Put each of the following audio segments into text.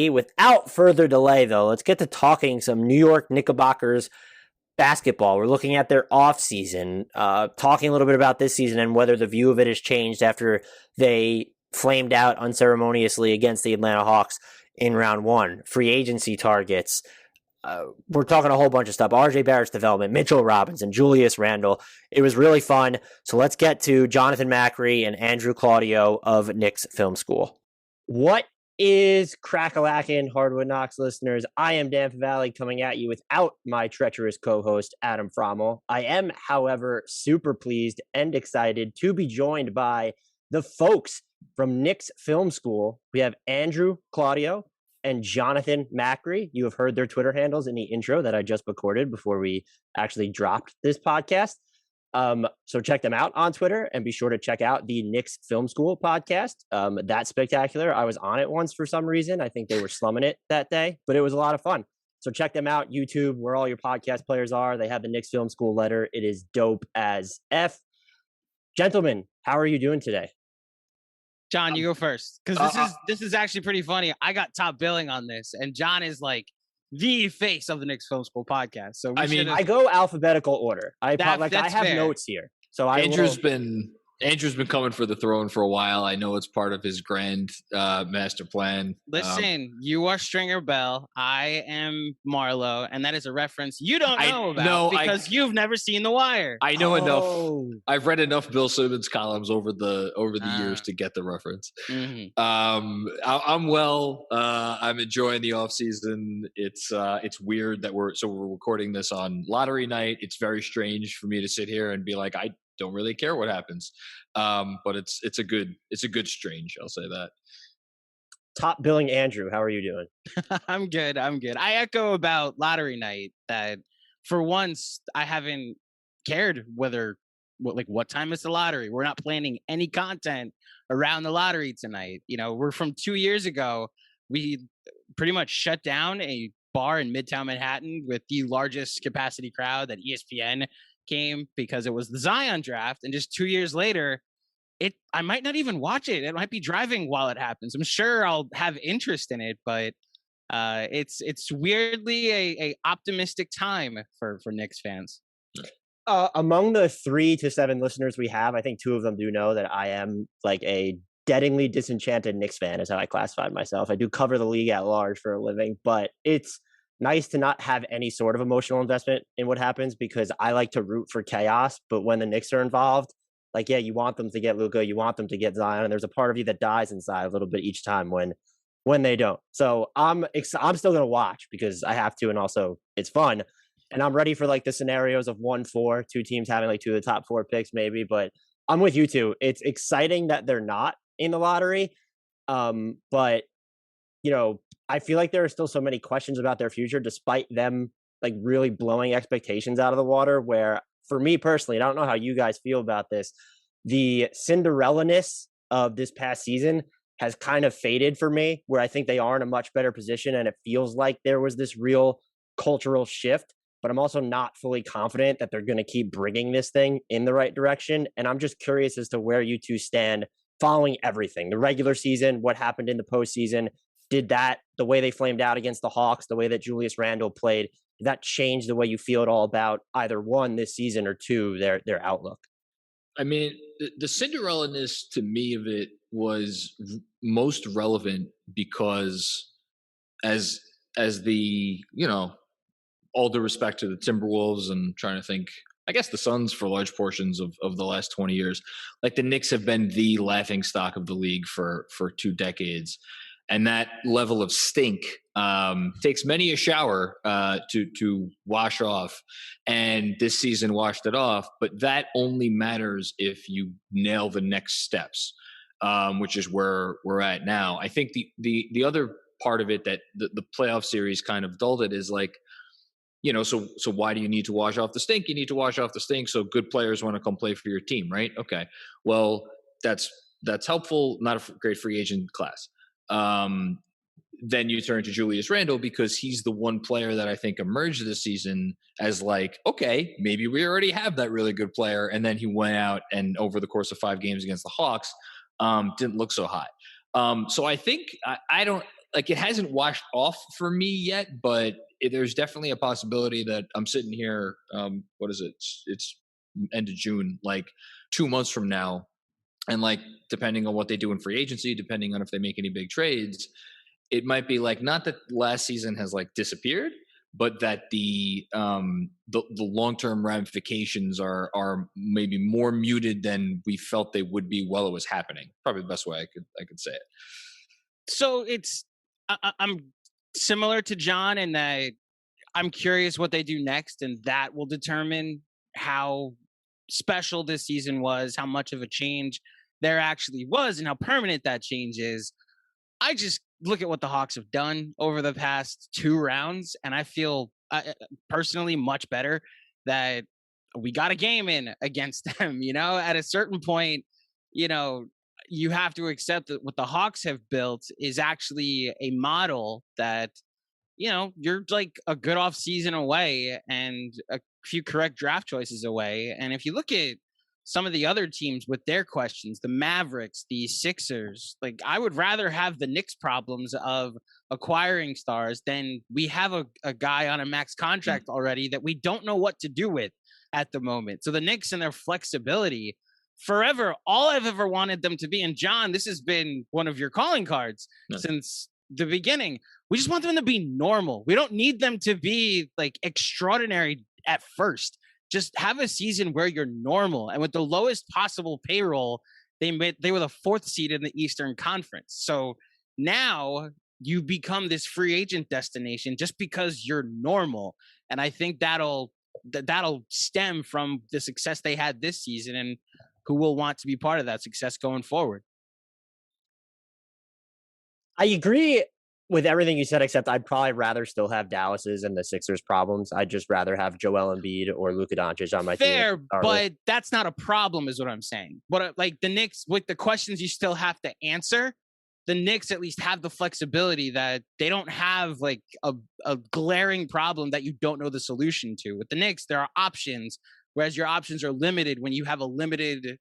Without further delay, though, let's get to talking some New York Knickerbockers basketball. We're looking at their offseason, talking a little bit about this season and whether the view of it has changed after they flamed out unceremoniously against the Atlanta Hawks in round one. Free agency targets. We're talking a whole bunch of stuff. RJ Barrett's development, Mitchell Robinson, Julius Randle. It was really fun. So let's get to Jonathan Macri and Andrew Claudio of Knicks Film School. What is crack-a-lackin', Hardwood Knocks listeners? I am Dan Favale coming at you without my treacherous co-host, Adam Frommel. I am, however, super pleased and excited to be joined by the folks from Knicks Film School. We have Andrew Claudio and Jonathan Macri. You have heard their Twitter handles in the intro that I just recorded before we actually dropped this podcast. So check them out on Twitter and be sure to check out the Knicks Film School podcast. That's spectacular. I was on it once for some reason. I think they were slumming it that day, but it was a lot of fun. So check them out, YouTube, where all your podcast players are. They have the Knicks Film School letter. It is dope as F. Gentlemen, how are you doing today? John, you go first, because this is actually pretty funny. I got top billing on this, and John is like the face of the Knicks Film School podcast. So I go alphabetical order. I have fair. Notes here. So Andrew's been coming for the throne for a while. I know it's part of his grand master plan. Listen, you are Stringer Bell. I am Marlowe, and that is a reference you don't know about because you've never seen The Wire. I know enough. I've read enough Bill Simmons columns over the years to get the reference. Mm-hmm. I'm well. I'm enjoying the off season. It's weird that we're recording this on lottery night. It's very strange for me to sit here and be like, I don't really care what happens. But it's a good strange. I'll say that. Top billing Andrew, how are you doing? I'm good. I echo about lottery night that for once I haven't cared what time is the lottery. We're not planning any content around the lottery tonight. You know, we're from 2 years ago. We pretty much shut down a bar in Midtown Manhattan with the largest capacity crowd that ESPN came because it was the Zion draft, and just 2 years later I might not even watch it. It might be driving while it happens. I'm sure I'll have interest in it, but it's weirdly a optimistic time for Knicks fans. Among the 3 to 7 listeners we have, I think 2 of them do know that I am like a deadingly disenchanted Knicks fan is how I classified myself. I do cover the league at large for a living, but it's nice to not have any sort of emotional investment in what happens because I like to root for chaos. But when the Knicks are involved, like, yeah, you want them to get Luka, you want them to get Zion, and there's a part of you that dies inside a little bit each time when they don't. So I'm still gonna watch because I have to, and also it's fun, and I'm ready for like the scenarios of 1-4, 2 teams having like 2 of the top 4 picks maybe. But I'm with you too. It's exciting that they're not in the lottery, but you know, I feel like there are still so many questions about their future, despite them like really blowing expectations out of the water. Where for me personally, I don't know how you guys feel about this, the Cinderella-ness of this past season has kind of faded for me, where I think they are in a much better position. And it feels like there was this real cultural shift, but I'm also not fully confident that they're going to keep bringing this thing in the right direction. And I'm just curious as to where you two stand following everything, the regular season, what happened in the postseason. Did that, the way they flamed out against the Hawks, the way that Julius Randle played, did that change the way you feel at all about either 1 this season or 2, their outlook? I mean, the Cinderella-ness to me of it was most relevant because as the, you know, all due respect to the Timberwolves and trying to think, I guess the Suns for large portions of the last 20 years, like the Knicks have been the laughing stock of the league for 2 decades. And that level of stink takes many a shower to wash off. And this season washed it off. But that only matters if you nail the next steps, which is where we're at now. I think the other part of it that the playoff series kind of dulled it is like, you know, so why do you need to wash off the stink? You need to wash off the stink so good players want to come play for your team, right? Okay. Well, that's helpful. Not a great free agent class. Then you turn to Julius Randle because he's the one player that I think emerged this season as like, okay, maybe we already have that really good player. And then he went out and over the course of 5 games against the Hawks, didn't look so hot. So I think like it hasn't washed off for me yet, but there's definitely a possibility that I'm sitting here. What is it? It's end of June, like 2 months from now, and like depending on what they do in free agency, depending on if they make any big trades, it might be like not that last season has like disappeared, but that the long term ramifications are maybe more muted than we felt they would be while it was happening. Probably the best way I could say it. So I'm similar to John in that I'm curious what they do next, and that will determine how special this season was, how much of a change there actually was, and how permanent that change is. I just look at what the Hawks have done over the past 2 rounds, and I feel personally much better that we got a game in against them. At a certain point, you have to accept that what the Hawks have built is actually a model that, you're like a good off season away and a few correct draft choices away. And if you look at some of the other teams with their questions, the Mavericks, the Sixers, like I would rather have the Knicks problems of acquiring stars than we have a guy on a max contract already that we don't know what to do with at the moment. So the Knicks and their flexibility, forever, all I've ever wanted them to be, and John, this has been one of your calling cards since the beginning. We just want them to be normal. We don't need them to be like extraordinary at first. Just have a season where you're normal. And with the lowest possible payroll, they were the 4th seed in the Eastern Conference. So now you become this free agent destination just because you're normal. And I think that'll stem from the success they had this season and who will want to be part of that success going forward. I agree with everything you said, except I'd probably rather still have Dallas's and the Sixers problems. I'd just rather have Joel Embiid or Luka Doncic on my team. Fair, but that's not a problem is what I'm saying. But like the Knicks, with the questions you still have to answer, the Knicks at least have the flexibility that they don't have like a glaring problem that you don't know the solution to. With the Knicks, there are options, whereas your options are limited when you have a limited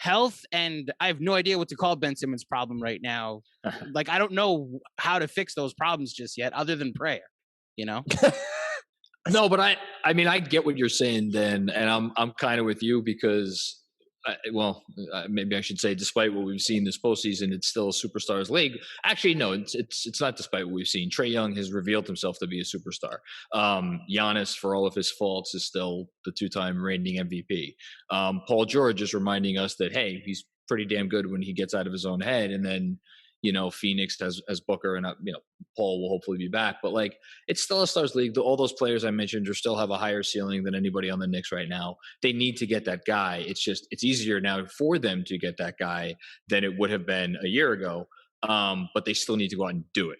health, and I have no idea what to call Ben Simmons' problem right now. Like, I don't know how to fix those problems just yet, other than prayer, No, but I mean, I get what you're saying then, and I'm kind of with you because, maybe I should say, despite what we've seen this postseason, it's still a superstars league. Actually, no, it's not. Despite what we've seen, Trae Young has revealed himself to be a superstar. Giannis, for all of his faults, is still the 2-time reigning MVP. Paul George is reminding us that hey, he's pretty damn good when he gets out of his own head, and then Phoenix has Booker, and Paul will hopefully be back. But like, it's still a stars league. All those players I mentioned still have a higher ceiling than anybody on the Knicks right now. They need to get that guy. It's easier now for them to get that guy than it would have been a year ago. But they still need to go out and do it.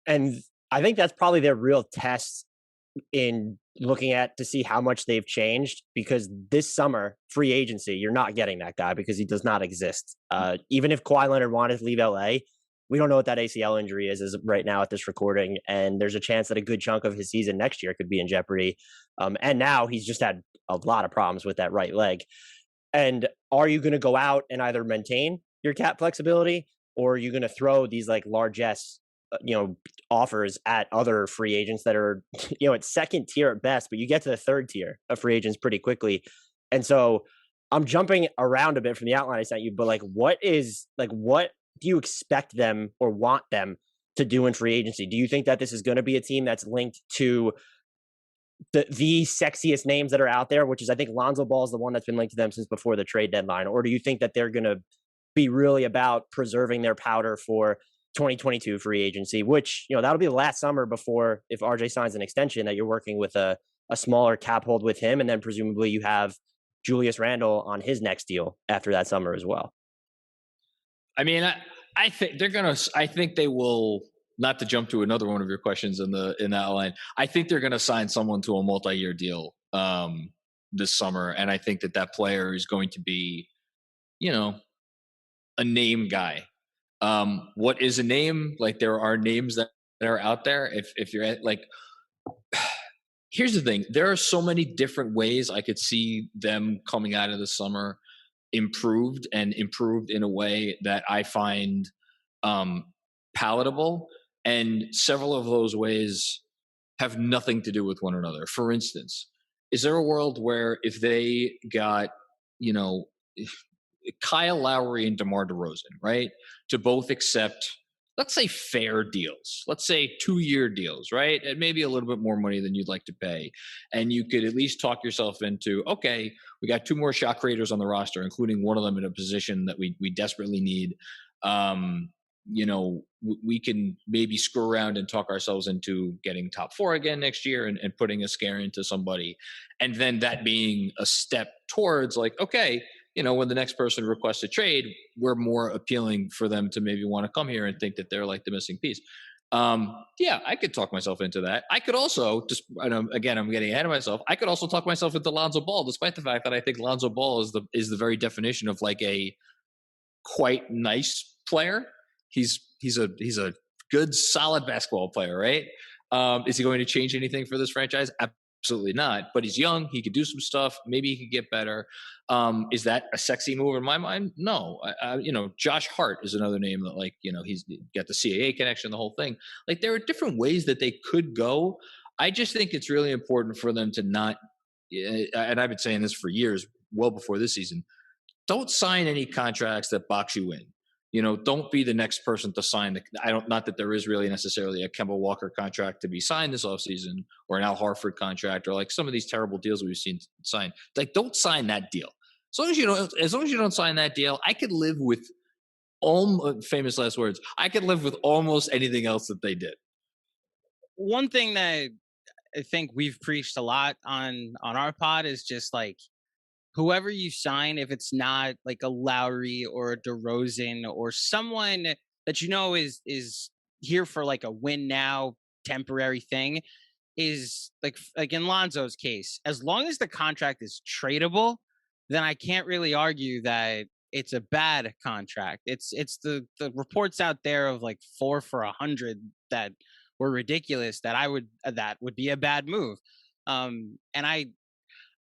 And I think that's probably their real test in looking at to see how much they've changed, because this summer, free agency, you're not getting that guy because he does not exist. Even if Kawhi Leonard wanted to leave LA, we don't know what that ACL injury is right now at this recording. And there's a chance that a good chunk of his season next year could be in jeopardy. And now he's just had a lot of problems with that right leg. And are you going to go out and either maintain your cap flexibility, or are you going to throw these like largesse offers at other free agents that are, at second tier at best, but you get to the third tier of free agents pretty quickly. And so I'm jumping around a bit from the outline I sent you, but what do you expect them or want them to do in free agency? Do you think that this is going to be a team that's linked to the sexiest names that are out there, which is, I think Lonzo Ball is the one that's been linked to them since before the trade deadline? Or do you think that they're going to be really about preserving their powder for 2022 free agency, which, that'll be the last summer before, if RJ signs an extension, that you're working with a smaller cap hold with him. And then presumably you have Julius Randle on his next deal after that summer as well. I mean, I think I think they will, not to jump to another one of your questions in that line. I think they're going to sign someone to a multi-year deal this summer. And I think that player is going to be, a name guy. What is a name? Like, there are names that are out there. If you're like, here's the thing. There are so many different ways I could see them coming out of the summer improved in a way that I find palatable, and several of those ways have nothing to do with one another. For instance, is there a world where if they got, you know, Kyle Lowry and DeMar DeRozan, right, to both accept, let's say, fair deals, let's say 2-year deals, right, and maybe a little bit more money than you'd like to pay, and you could at least talk yourself into, okay, we got 2 more shot creators on the roster, including one of them in a position that we desperately need. You know, we can maybe screw around and talk ourselves into getting top 4 again next year, and putting a scare into somebody. And then that being a step towards, like, okay, you know, when the next person requests a trade, we're more appealing for them to maybe want to come here and think that they're like the missing piece. Yeah, I could talk myself into that. I could also just, again, I'm getting ahead of myself. I could also talk myself into Lonzo Ball, despite the fact that I think Lonzo Ball is the very definition of like a quite nice player. He's a good, solid basketball player, right? Is he going to change anything for this franchise? Absolutely not. But he's young. He could do some stuff. Maybe he could get better. Is that a sexy move in my mind? No. You know, Josh Hart is another name that, like, you know, he's got the CAA connection, the whole thing. Like, there are different ways that they could go. I just think it's really important for them to not, and I've been saying this for years, well before this season, don't sign any contracts that box you in. You know, don't be the next person to sign. Not that there is really necessarily a Kemba Walker contract to be signed this offseason, or an Al Horford contract, or like some of these terrible deals we've seen signed. Like, don't sign that deal. As long as you don't sign that deal, I could live with famous last words. I could live with almost anything else that they did. One thing that I think we've preached a lot on our pod is just like, whoever you sign, if it's not like a Lowry or a DeRozan or someone that you know is here for like a win now temporary thing, is like in Lonzo's case, as long as the contract is tradable, then I can't really argue that it's a bad contract. It's the reports out there of like 4 for $100 that were ridiculous, that would be a bad move. And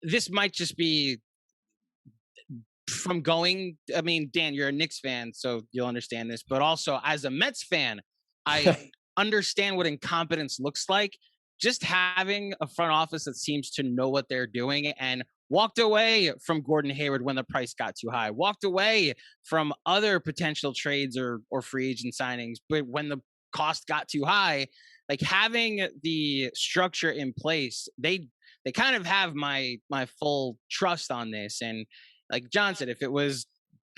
this might just be from going, I mean, Dan, you're a Knicks fan, so you'll understand this, but also as a Mets fan, I understand what incompetence looks like. Just having a front office that seems to know what they're doing and walked away from Gordon Hayward when the price got too high, walked away from other potential trades or free agent signings, but when the cost got too high, like having the structure in place, they kind of have my full trust on this. And like John said, if it was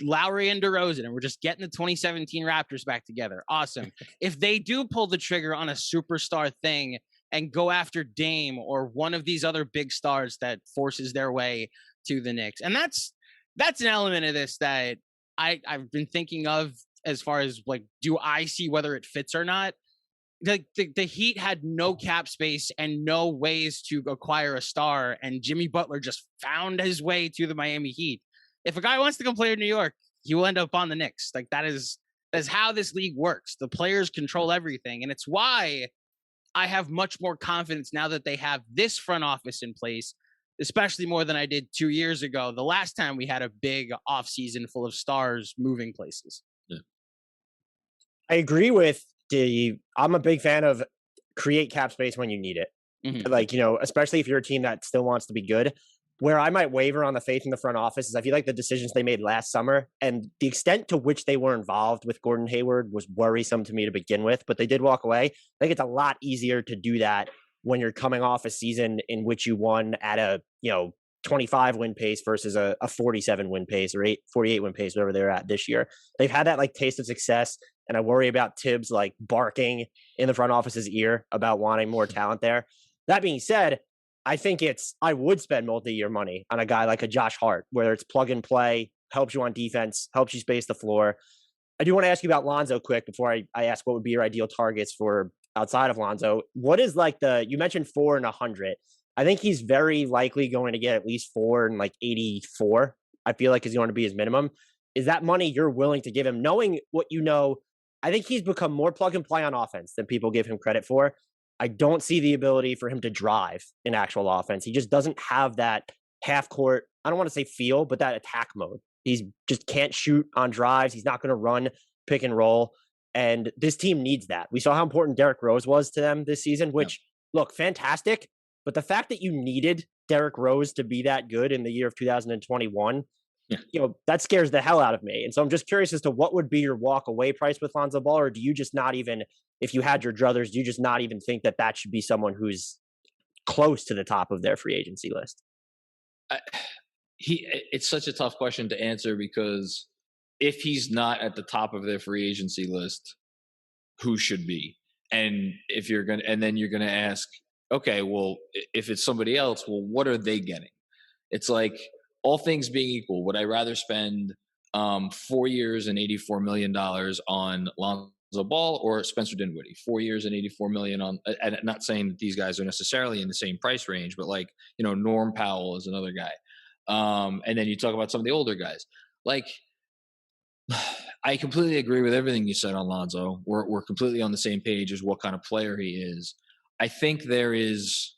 Lowry and DeRozan and we're just getting the 2017 Raptors back together, awesome. If they do pull the trigger on a superstar thing and go after Dame or one of these other big stars that forces their way to the Knicks, and that's an element of this that I've been thinking of as far as like, do I see whether it fits or not? Like the Heat had no cap space and no ways to acquire a star, and Jimmy Butler just found his way to the Miami Heat. If a guy wants to come play in New York, he will end up on the Knicks. Like that's how this league works. The players control everything, and it's why I have much more confidence now that they have this front office in place, especially more than I did 2 years ago, the last time we had a big offseason full of stars moving places. Yeah. I agree with I'm a big fan of create cap space when you need it. Mm-hmm. Like, you know, especially if you're a team that still wants to be good. Where I might waver on the faith in the front office is I feel like the decisions they made last summer and the extent to which they were involved with Gordon Hayward was worrisome to me to begin with, but they did walk away. I think it's a lot easier to do that when you're coming off a season in which you won at a, 25 win pace versus a 47 win pace or 48 win pace, whatever they're at this year. They've had that like taste of success. And I worry about Tibbs like barking in the front office's ear about wanting more talent there. That being said, I think I would spend multi-year money on a guy like a Josh Hart, where it's plug and play, helps you on defense, helps you space the floor. I do want to ask you about Lonzo quick before I ask what would be your ideal targets for outside of Lonzo. What is like you mentioned 4 and 100. I think he's very likely going to get at least 4 and like 84. I feel like is going to be his minimum. Is that money you're willing to give him, knowing what you know? I think he's become more plug and play on offense than people give him credit for. I don't see the ability for him to drive in actual offense. He just doesn't have that half court, I don't want to say feel, but that attack mode. He's just can't shoot on drives. He's not going to run pick and roll. And this team needs that. We saw how important Derrick Rose was to them this season, which, look, fantastic. But the fact that you needed Derrick Rose to be that good in the year of 2021, that scares the hell out of me. And so I'm just curious as to what would be your walk away price with Lonzo Ball, or do you just not even, if you had your druthers, do you just not even think that that should be someone who's close to the top of their free agency list? It's such a tough question to answer, because if he's not at the top of their free agency list, who should be? And then you're gonna ask, okay, well, if it's somebody else, well, what are they getting? It's like, all things being equal, would I rather spend 4 years and $84 million on Lonzo Ball or Spencer Dinwiddie? 4 years and $84 million on, and not saying that these guys are necessarily in the same price range, but like, Norm Powell is another guy. And then you talk about some of the older guys. Like, I completely agree with everything you said on Lonzo. We're completely on the same page as what kind of player he is. I think there is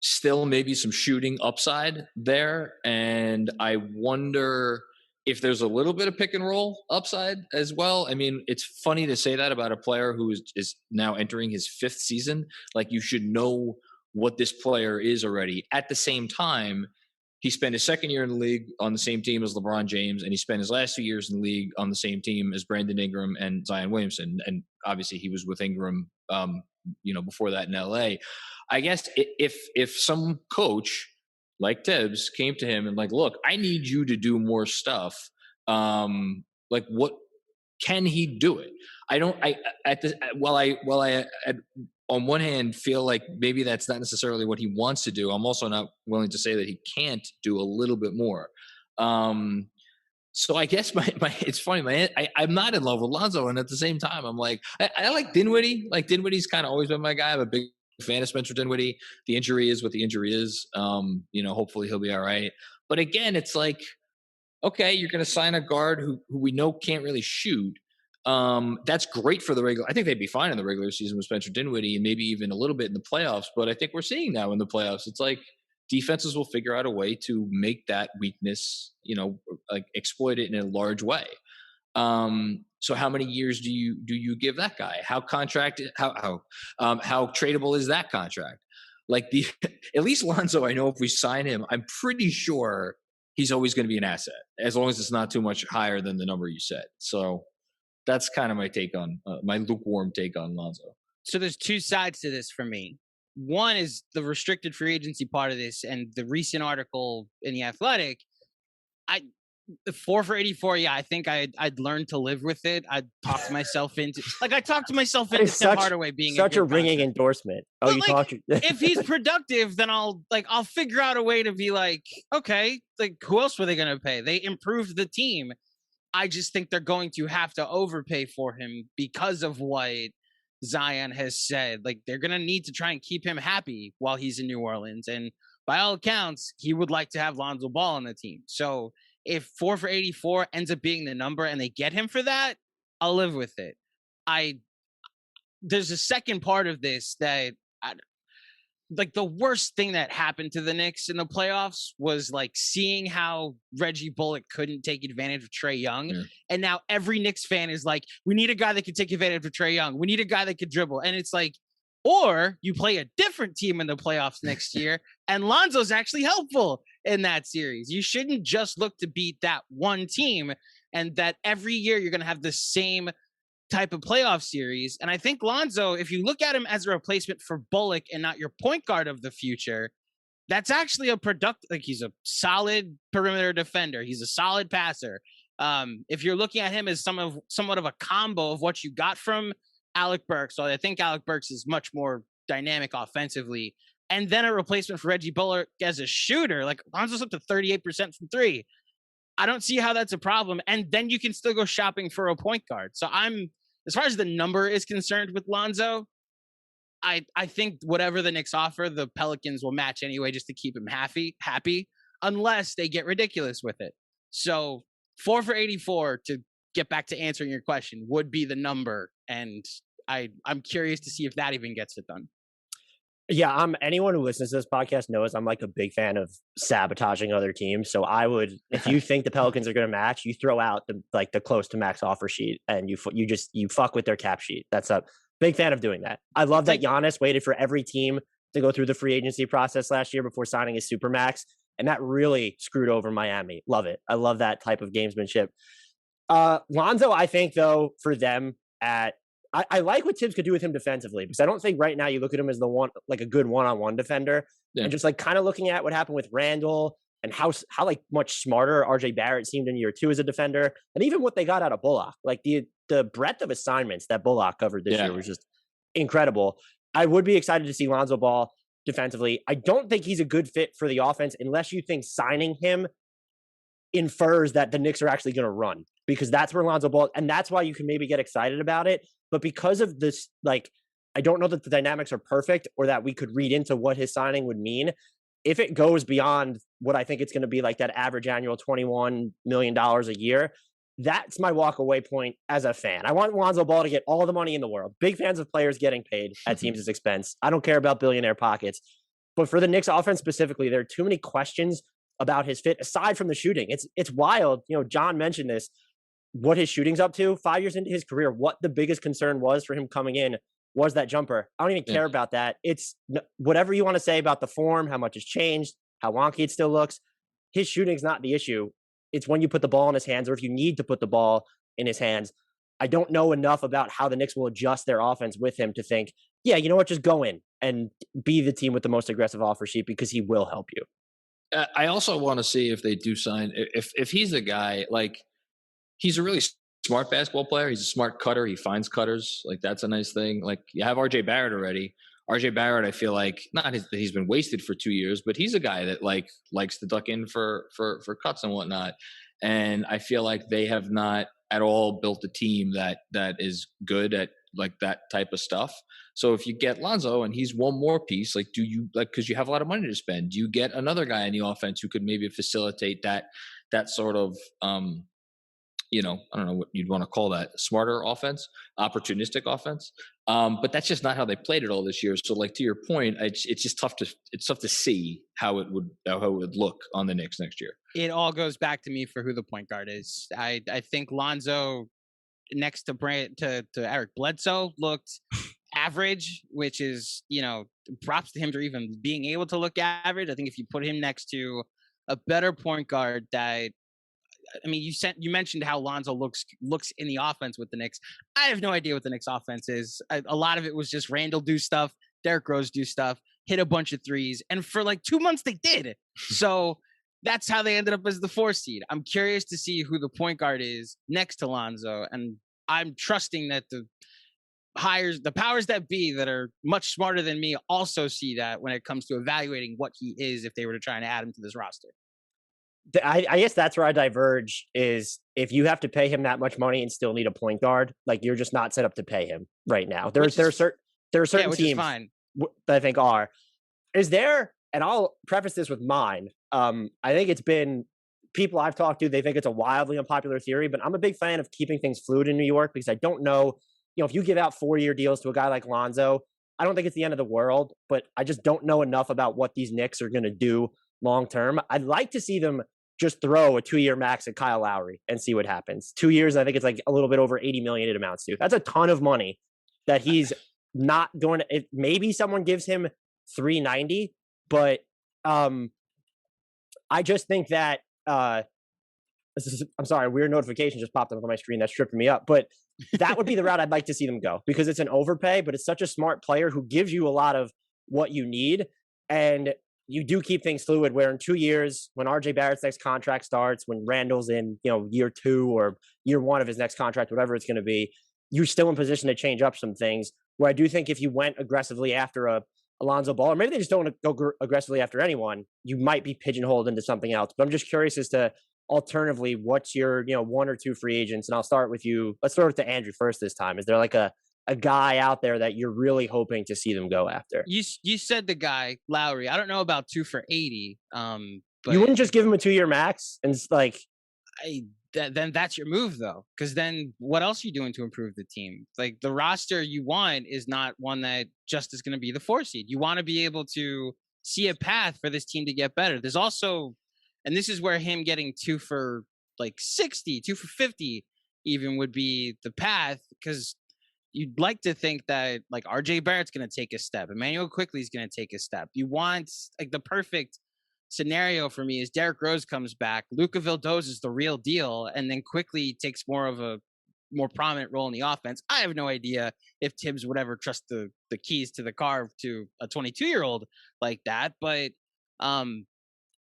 still maybe some shooting upside there, and I wonder if there's a little bit of pick and roll upside as well. I mean, it's funny to say that about a player who is now entering his 5th season. Like, you should know what this player is already. At the same time, he spent his 2nd year in the league on the same team as LeBron James, and he spent his last 2 years in the league on the same team as Brandon Ingram and Zion Williamson. And obviously, he was with Ingram, before that in LA. I guess if some coach like Tibbs came to him and like, look, I need you to do more stuff. Like, what can he do it? While I on one hand feel like maybe that's not necessarily what he wants to do, I'm also not willing to say that he can't do a little bit more. So I guess it's funny, I'm not in love with Lonzo, and at the same time, I'm like, I like Dinwiddie. Like, Dinwiddie's kind of always been my guy. I'm a big fan of Spencer Dinwiddie. The injury is what the injury is. Hopefully he'll be all right. But again, it's like, okay, you're going to sign a guard who we know can't really shoot. That's great for the regular. I think they'd be fine in the regular season with Spencer Dinwiddie, and maybe even a little bit in the playoffs. But I think we're seeing now in the playoffs, it's like defenses will figure out a way to make that weakness, like exploit it in a large way. So how many years do you give that guy? How tradable is that contract? Like, at least Lonzo, I know if we sign him, I'm pretty sure he's always going to be an asset, as long as it's not too much higher than the number you said. So that's kind of my take on my lukewarm take on Lonzo. So there's two sides to this for me. One is the restricted free agency part of this, and the recent article in The Athletic. 4 for 84. Yeah, I think I'd learn to live with it. I'd talk to myself into Tim Hardaway being such a ringing endorsement. Oh, but if he's productive, then I'll figure out a way to be like, okay, like, who else were they going to pay? They improved the team. I just think they're going to have to overpay for him because of what Zion has said. Like, they're going to need to try and keep him happy while he's in New Orleans. And by all accounts, he would like to have Lonzo Ball on the team. So if 4 for 84 ends up being the number and they get him for that, I'll live with it. There's a second part of this that like, the worst thing that happened to the Knicks in the playoffs was like seeing how Reggie Bullock couldn't take advantage of Trae Young. Yeah. And now every Knicks fan is like, we need a guy that can take advantage of Trae Young. We need a guy that could dribble. And it's like, or you play a different team in the playoffs next year, and Lonzo's actually helpful in that series. You shouldn't just look to beat that one team, and that every year you're going to have the same type of playoff series. And I think Lonzo, if you look at him as a replacement for Bullock and not your point guard of the future, that's actually a he's a solid perimeter defender. He's a solid passer. If you're looking at him as somewhat of a combo of what you got from Alec Burks, so I think Alec Burks is much more dynamic offensively, and then a replacement for Reggie Bullock as a shooter, like, Lonzo's up to 38% from three. I don't see how that's a problem. And then you can still go shopping for a point guard. So as far as the number is concerned with Lonzo, I think whatever the Knicks offer, the Pelicans will match anyway, just to keep him happy, unless they get ridiculous with it. So 4 for 84, to get back to answering your question, would be the number. And I'm curious to see if that even gets it done. Yeah, anyone who listens to this podcast knows I'm like a big fan of sabotaging other teams. So I would, if you think the Pelicans are going to match, you throw out the close to max offer sheet and you fuck with their cap sheet. That's a big fan of doing that. I love that Giannis waited for every team to go through the free agency process last year before signing his supermax, and that really screwed over Miami. Love it. I love that type of gamesmanship. Lonzo, I think though, for them I like what Tibbs could do with him defensively, because I don't think right now you look at him as the one, like a good one-on-one defender. Yeah. And just like kind of looking at what happened with Randle and how like much smarter RJ Barrett seemed in year 2 as a defender, and even what they got out of Bullock, like the breadth of assignments that Bullock covered this year was just incredible. I would be excited to see Lonzo Ball defensively. I don't think he's a good fit for the offense unless you think signing him infers that the Knicks are actually going to run, because that's where Lonzo Ball, and that's why you can maybe get excited about it. But because of this, like, I don't know that the dynamics are perfect or that we could read into what his signing would mean. If it goes beyond what I think it's going to be, like that average annual $21 million a year, that's my walk away point as a fan. I want Lonzo Ball to get all the money in the world. Big fans of players getting paid at teams' expense. I don't care about billionaire pockets. But for the Knicks offense specifically, there are too many questions about his fit aside from the shooting. It's wild. You know, John mentioned this. What his shooting's up to 5 years into his career, what the biggest concern was for him coming in was that jumper. I don't even care about that. It's whatever you want to say about the form, how much has changed, how wonky it still looks. His shooting's not the issue. It's when you put the ball in his hands, or if you need to put the ball in his hands. I don't know enough about how the Knicks will adjust their offense with him to think, yeah, you know what, just go in and be the team with the most aggressive offer sheet, because he will help you. I also want to see if they do sign, if he's the guy, like, he's a really smart basketball player. He's a smart cutter. He finds cutters. Like, that's a nice thing. Like, you have RJ Barrett already. RJ Barrett, I feel like, not that he's been wasted for 2 years, but he's a guy that likes to duck in for cuts and whatnot. And I feel like they have not at all built a team that is good at like that type of stuff. So if you get Lonzo and he's one more piece, like, do you, like, because you have a lot of money to spend, do you get another guy in the offense who could maybe facilitate that sort of you know, I don't know what you'd want to call that, smarter offense, opportunistic offense. But that's just not how they played it all this year. So, like, to your point, it's just tough to see how it would look on the Knicks next year. It all goes back to me for who the point guard is. I think Lonzo next to Eric Bledsoe looked average, which is, you know, props to him for even being able to look average. I think if you put him next to a better point guard that, I mean, you mentioned how Lonzo looks in the offense with the Knicks. I have no idea what the Knicks offense is. A lot of it was just Randle do stuff, Derrick Rose do stuff, hit a bunch of threes, and for like 2 months they did. So that's how they ended up as the 4 seed. I'm curious to see who the point guard is next to Lonzo, and I'm trusting that the powers that be that are much smarter than me also see that when it comes to evaluating what he is if they were to try and add him to this roster. I guess that's where I diverge, is if you have to pay him that much money and still need a point guard, like, you're just not set up to pay him right now. There are certain teams that I think are. Is there, and I'll preface this with mine, I think it's been people I've talked to, they think it's a wildly unpopular theory, but I'm a big fan of keeping things fluid in New York, because I don't know, you know, if you give out 4-year deals to a guy like Lonzo, I don't think it's the end of the world, but I just don't know enough about what these Knicks are going to do long term. I'd like to see them just throw a 2-year max at Kyle Lowry and see what happens. 2 years, I think it's like a little bit over 80 million it amounts to. That's a ton of money that he's not going to. Maybe someone gives him 390, but I just think that I'm sorry, a weird notification just popped up on my screen that's tripping me up. But that would be the route I'd like to see them go, because it's an overpay, but it's such a smart player who gives you a lot of what you need. And you do keep things fluid, where in 2 years, when RJ Barrett's next contract starts, when Randle's in, you know, year 2 or year 1 of his next contract, whatever it's going to be, you're still in position to change up some things. Where I do think if you went aggressively after a Lonzo Ball, or maybe they just don't want to go aggressively after anyone, you might be pigeonholed into something else. But I'm just curious as to, alternatively, what's your, you know, 1 or 2 free agents? And I'll start with you. Let's start with Andrew first this time. Is there like a guy out there that you're really hoping to see them go after? You said the guy Lowry. I don't know about 2 for $80. But you wouldn't just give him a 2-year max and like. then that's your move, though, because then what else are you doing to improve the team? Like, the roster you want is not one that just is going to be the 4 seed. You want to be able to see a path for this team to get better. There's also, and this is where him getting 2 for like 60, 2 for 50 even would be the path, because you'd like to think that like RJ Barrett's going to take a step, Emmanuel Quickly's going to take a step. You want, like, the perfect scenario for me is Derrick Rose comes back, Luka Vildoza is the real deal, and then Quickly takes more of a more prominent role in the offense. I have no idea if Tibbs would ever trust the keys to the car to a 22-year-old like that, but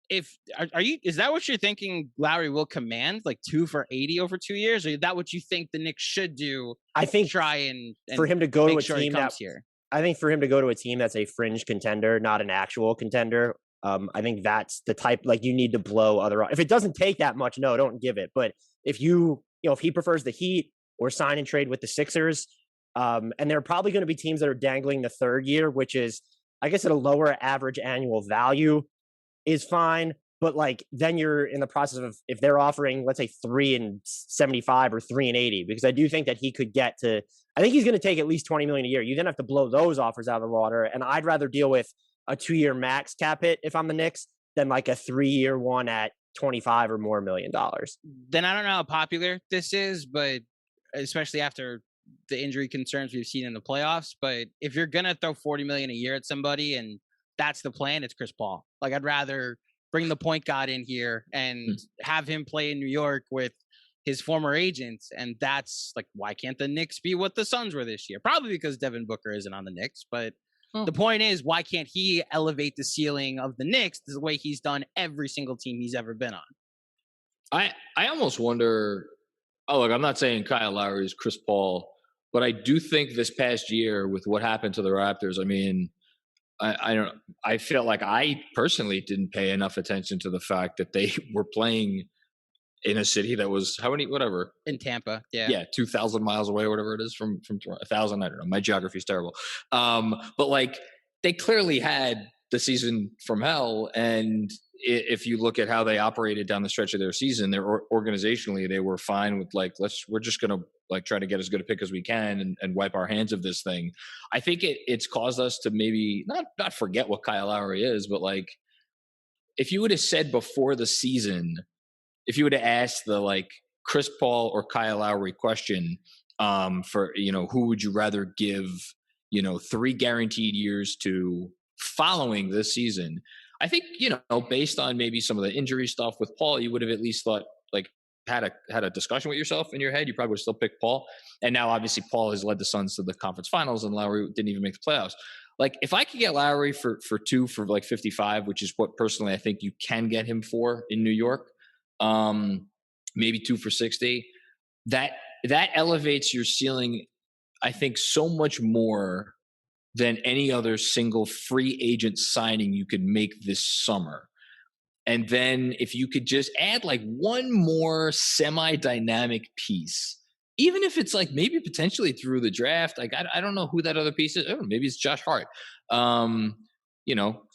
if are you, is that what you're thinking Lowry will command, like 2 for 80 over 2 years, or is that what you think the Knicks should do? I think try and for him to go to a sure team that here. I think for him to go to a team that's a fringe contender, not an actual contender. I think that's the type, like, you need to blow other. If it doesn't take that much, no, don't give it. But if if he prefers the Heat or sign and trade with the Sixers, and there are probably going to be teams that are dangling the 3rd year, which is, I guess, at a lower average annual value, is fine. But like, then you're in the process of, if they're offering, let's say 3 and 75 or 3 and 80, because I do think that he could get to, I think he's going to take at least 20 million a year. You then have to blow those offers out of the water. And I'd rather deal with a 2-year max cap hit if I'm the Knicks than like a 3-year one at 25 or more $1 million. Then I don't know how popular this is, but especially after the injury concerns we've seen in the playoffs. But if you're going to throw 40 million a year at somebody and that's the plan, it's Chris Paul. Like, I'd rather bring the point guard in here and have him play in New York with his former agents. And that's like, why can't the Knicks be what the Suns were this year? Probably because Devin Booker isn't on the Knicks, but the point is, why can't he elevate the ceiling of the Knicks the way he's done every single team he's ever been on? I almost wonder, look, I'm not saying Kyle Lowry is Chris Paul, but I do think this past year with what happened to the Raptors, I mean, I feel like I personally didn't pay enough attention to the fact that they were playing in a city that was whatever in Tampa, yeah, 2,000 miles away, or whatever it is from 1,000. I don't know, my geography is terrible. But like, they clearly had the season from hell, and if you look at how they operated down the stretch of their season, organizationally they were fine with like, we're just gonna like try to get as good a pick as we can and wipe our hands of this thing. I think it's caused us to maybe not forget what Kyle Lowry is, but like, if you would have said before the season, if you would have asked the like Chris Paul or Kyle Lowry question, for, who would you rather give, 3 guaranteed years to following this season, I think, based on maybe some of the injury stuff with Paul, you would have at least thought, like, had a discussion with yourself in your head. You probably would have still picked Paul. And now obviously Paul has led the Suns to the conference finals and Lowry didn't even make the playoffs. Like, if I could get Lowry for 2 for like 55, which is what personally I think you can get him for in New York, maybe 2 for 60, that elevates your ceiling, I think, so much more than any other single free agent signing you could make this summer. And then if you could just add like one more semi-dynamic piece, even if it's like maybe potentially through the draft, like I don't know who that other piece is. Oh, maybe it's Josh Hart.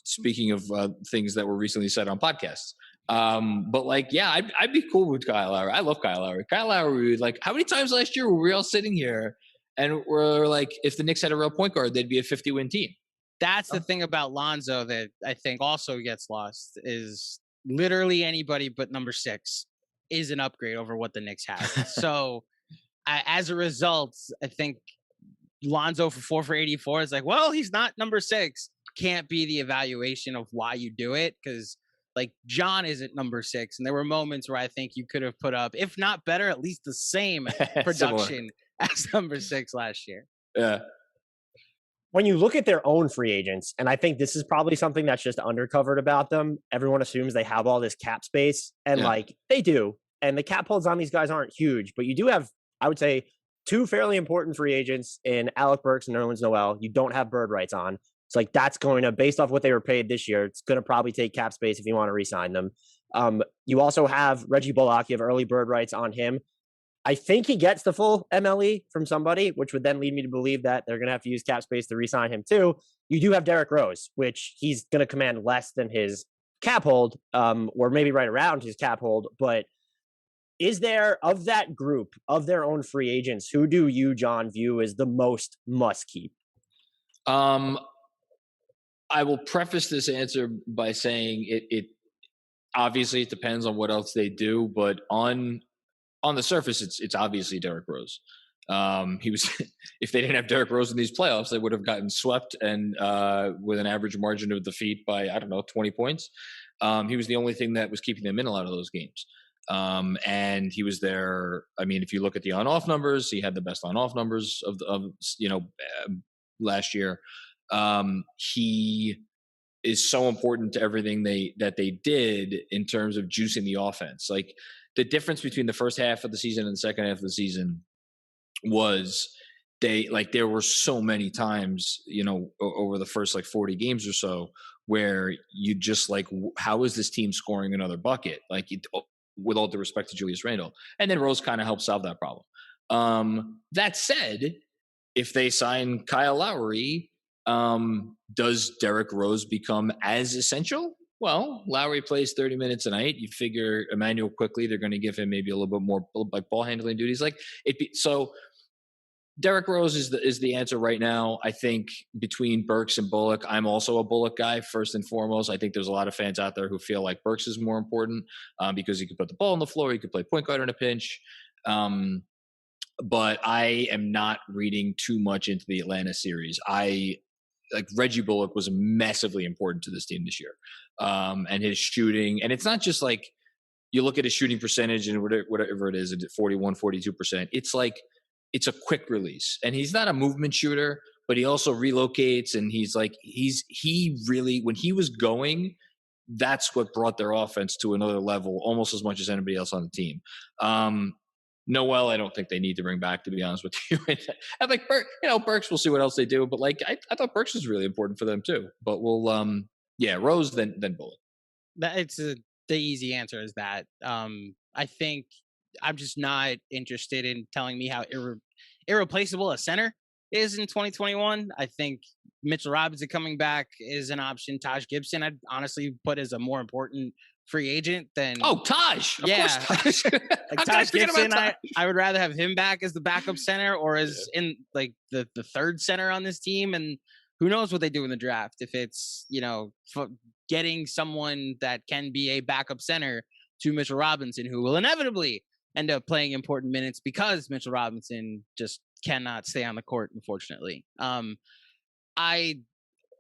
Speaking of things that were recently said on podcasts. But like, yeah, I'd be cool with Kyle Lowry. I love Kyle Lowry. Kyle Lowry, like, how many times last year were we all sitting here and we're like, if the Knicks had a real point guard, they'd be a 50-win team. That's the thing about Lonzo that I think also gets lost, is literally anybody but number 6 is an upgrade over what the Knicks have. So as a result, I think Lonzo for 4 for 84 is like, well, he's not number 6. Can't be the evaluation of why you do it, because like John isn't number 6. And there were moments where I think you could have put up, if not better, at least the same production as number 6 last year. Yeah. When you look at their own free agents, and I think this is probably something that's just undercovered about them, everyone assumes they have all this cap space, and like, they do. And the cap holds on these guys aren't huge, but you do have, I would say, 2 fairly important free agents in Alec Burks and Nerlens Noel. You don't have bird rights on. It's like, that's going to, based off what they were paid this year, it's going to probably take cap space if you want to re-sign them. You also have Reggie Bullock. You have early bird rights on him. I think he gets the full MLE from somebody, which would then lead me to believe that they're going to have to use cap space to re-sign him too. You do have Derrick Rose, which he's going to command less than his cap hold, or maybe right around his cap hold. But is there, of that group of their own free agents, who do you, John, view as the most must keep? I will preface this answer by saying it obviously it depends on what else they do, but on the surface, it's obviously Derrick Rose. He was if they didn't have Derrick Rose in these playoffs, they would have gotten swept and with an average margin of defeat by 20 points. He was the only thing that was keeping them in a lot of those games. And he was there. I mean, if you look at the on-off numbers, he had the best on-off numbers of last year. He is so important to everything that they did in terms of juicing the offense. Like the difference between the first half of the season and the second half of the season was there were so many times, over the first 40 games or so where you just how is this team scoring another bucket? With all due respect to Julius Randle. And then Rose kind of helped solve that problem. That said, if they sign Kyle Lowry, does Derrick Rose become as essential? Well, Lowry plays 30 minutes a night. You figure Emmanuel quickly, they're going to give him maybe a little bit more ball handling duties. So Derrick Rose is the answer right now. I think between Burks and Bullock, I'm also a Bullock guy first and foremost. I think there's a lot of fans out there who feel like Burks is more important because he could put the ball on the floor. He could play point guard in a pinch. But I am not reading too much into the Atlanta series. Reggie Bullock was massively important to this team this year. And his shooting, and it's not just you look at his shooting percentage and whatever it is, 41, 42%. It's a quick release, and he's not a movement shooter, but he also relocates, and he really, when he was going, that's what brought their offense to another level, almost as much as anybody else on the team. Noel, I don't think they need to bring back, to be honest with you. I think Burks, we'll see what else they do, but I thought Burks was really important for them too. But we'll, Rose, then Bullock. The easy answer is that. I think I'm just not interested in telling me how irreplaceable a center is in 2021. I think Mitchell Robinson coming back is an option. Taj Gibson, I'd honestly put as a more important free agent than Taj. Of course, Taj. Taj Gibson, I would rather have him back as the backup center or as in the third center on this team. And who knows what they do in the draft if it's getting someone that can be a backup center to Mitchell Robinson, who will inevitably end up playing important minutes because Mitchell Robinson just cannot stay on the court, unfortunately. I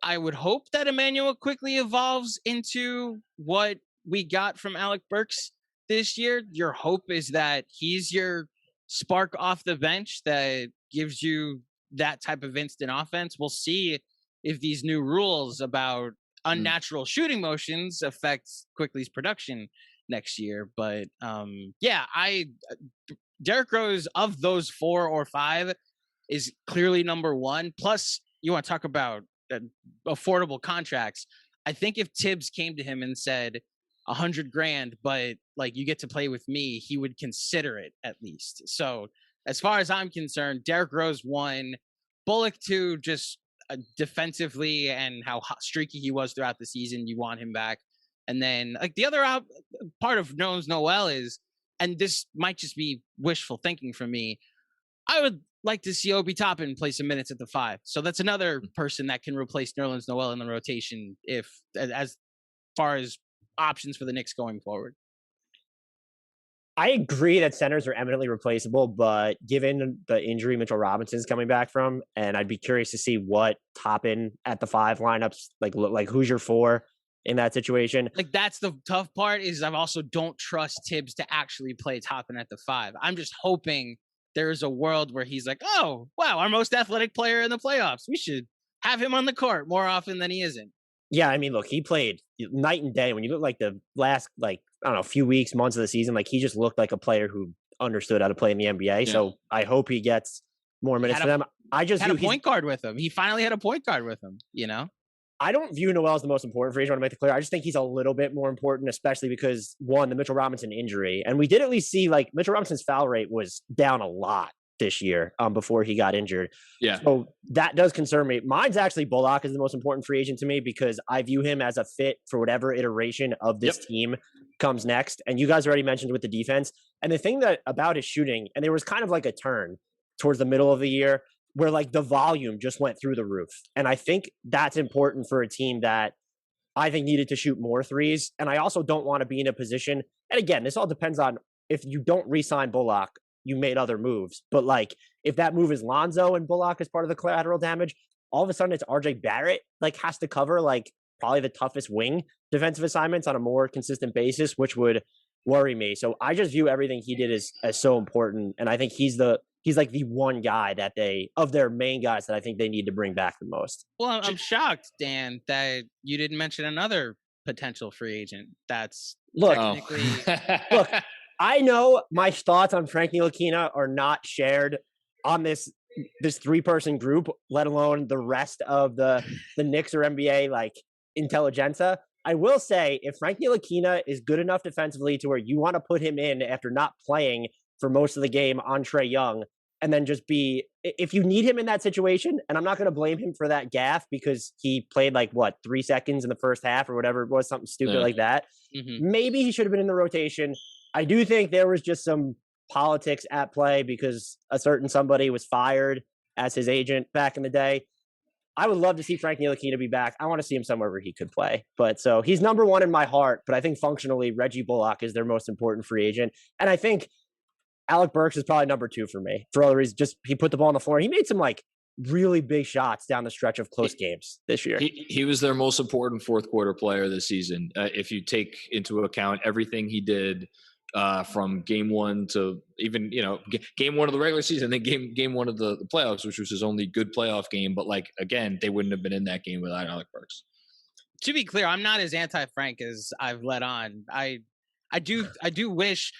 would hope that Emmanuel quickly evolves into what we got from Alec Burks this year. Your hope is that he's your spark off the bench that gives you that type of instant offense. We'll see if these new rules about unnatural shooting motions affect Quickly's production next year. But Derrick Rose, of those 4 or 5, is clearly number one. Plus, you want to talk about affordable contracts. I think if Tibbs came to him and said $100,000, but you get to play with me, he would consider it at least. So as far as I'm concerned, Derrick Rose 1, Bullock 2, just defensively and how streaky he was throughout the season. You want him back. And then the other part of Noel is, and this might just be wishful thinking from me, I would like to see Obi Toppin play some minutes at the 5. So that's another person that can replace Nerlens Noel in the rotation as far as options for the Knicks going forward. I agree that centers are eminently replaceable, but given the injury Mitchell Robinson's coming back from, and I'd be curious to see what Toppin at the 5 lineups like who's your 4 in that situation. That's the tough part, is I also don't trust Tibbs to actually play Toppin at the 5. I'm just hoping there's a world where he's like, oh, wow, our most athletic player in the playoffs. We should have him on the court more often than he isn't. Yeah, I mean, look, he played night and day. When you look the last, few weeks, months of the season, he just looked like a player who understood how to play in the NBA. Yeah. So I hope he gets more minutes for them. I just had a point guard with him. He finally had a point guard with him, I don't view Noel as the most important free agent. I want to make it clear. I just think he's a little bit more important, especially because, one, the Mitchell Robinson injury. And we did at least see, Mitchell Robinson's foul rate was down a lot this year before he got injured. Yeah. So that does concern me. Mine's actually Bullock is the most important free agent to me because I view him as a fit for whatever iteration of this team comes next. And you guys already mentioned with the defense. And the thing that about his shooting, and there was kind of like a turn towards the middle of the year where like the volume just went through the roof. And I think that's important for a team that I think needed to shoot more threes. And I also don't want to be in a position. And again, this all depends on if you don't re-sign Bullock, you made other moves. But like if that move is Lonzo and Bullock as part of the collateral damage, all of a sudden it's RJ Barrett like has to cover like probably the toughest wing defensive assignments on a more consistent basis, which would worry me. So I just view everything he did as so important. And I think he's like the one guy that of their main guys that I think they need to bring back the most. Well, I'm shocked, Dan, that you didn't mention another potential free agent. That's technically. Look, I know my thoughts on Frank Ntilikina are not shared on this 3-person group, let alone the rest of the Knicks or NBA like intelligentsia. I will say if Frank Ntilikina is good enough defensively to where you want to put him in after not playing for most of the game on Trae Young, and then just be, if you need him in that situation, and I'm not going to blame him for that gaffe because he played like 3 seconds in the first half or whatever it was, something stupid like that. Mm-hmm. Maybe he should have been in the rotation. I do think there was just some politics at play because a certain somebody was fired as his agent back in the day. I would love to see Frank Ntilikina be back. I want to see him somewhere where he could play. But so he's number 1 in my heart, but I think functionally Reggie Bullock is their most important free agent. And I think Alec Burks is probably number 2 for me for other reasons. Just he put the ball on the floor. He made some like really big shots down the stretch of close games this year. He was their most important fourth quarter player this season. If you take into account everything he did from game 1 to even, game 1 of the regular season, then game 1 of the playoffs, which was his only good playoff game. But like, again, they wouldn't have been in that game without Alec Burks. To be clear, I'm not as anti-Frank as I've let on. I do wish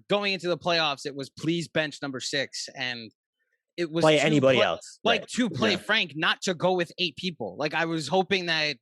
going into the playoffs, it was please bench number 6 and it was play anybody else. Like to play Frank, not to go with 8 people. Like I was hoping that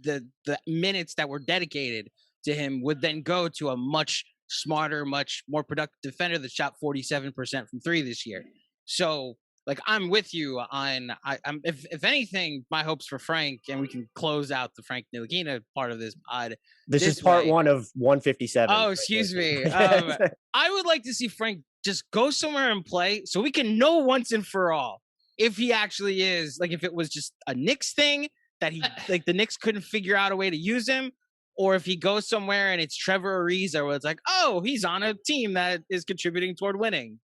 the minutes that were dedicated to him would then go to a much smarter, much more productive defender that shot 47% from 3 this year. So like I'm with you on I'm if anything, my hopes for Frank, and we can close out the Frank Ntilikina part of this pod. This is part 1 of 157. Oh, excuse me. I would like to see Frank just go somewhere and play so we can know once and for all if he actually is like if it was just a Knicks thing that he like the Knicks couldn't figure out a way to use him, or if he goes somewhere and it's Trevor Ariza where it's like, oh, he's on a team that is contributing toward winning,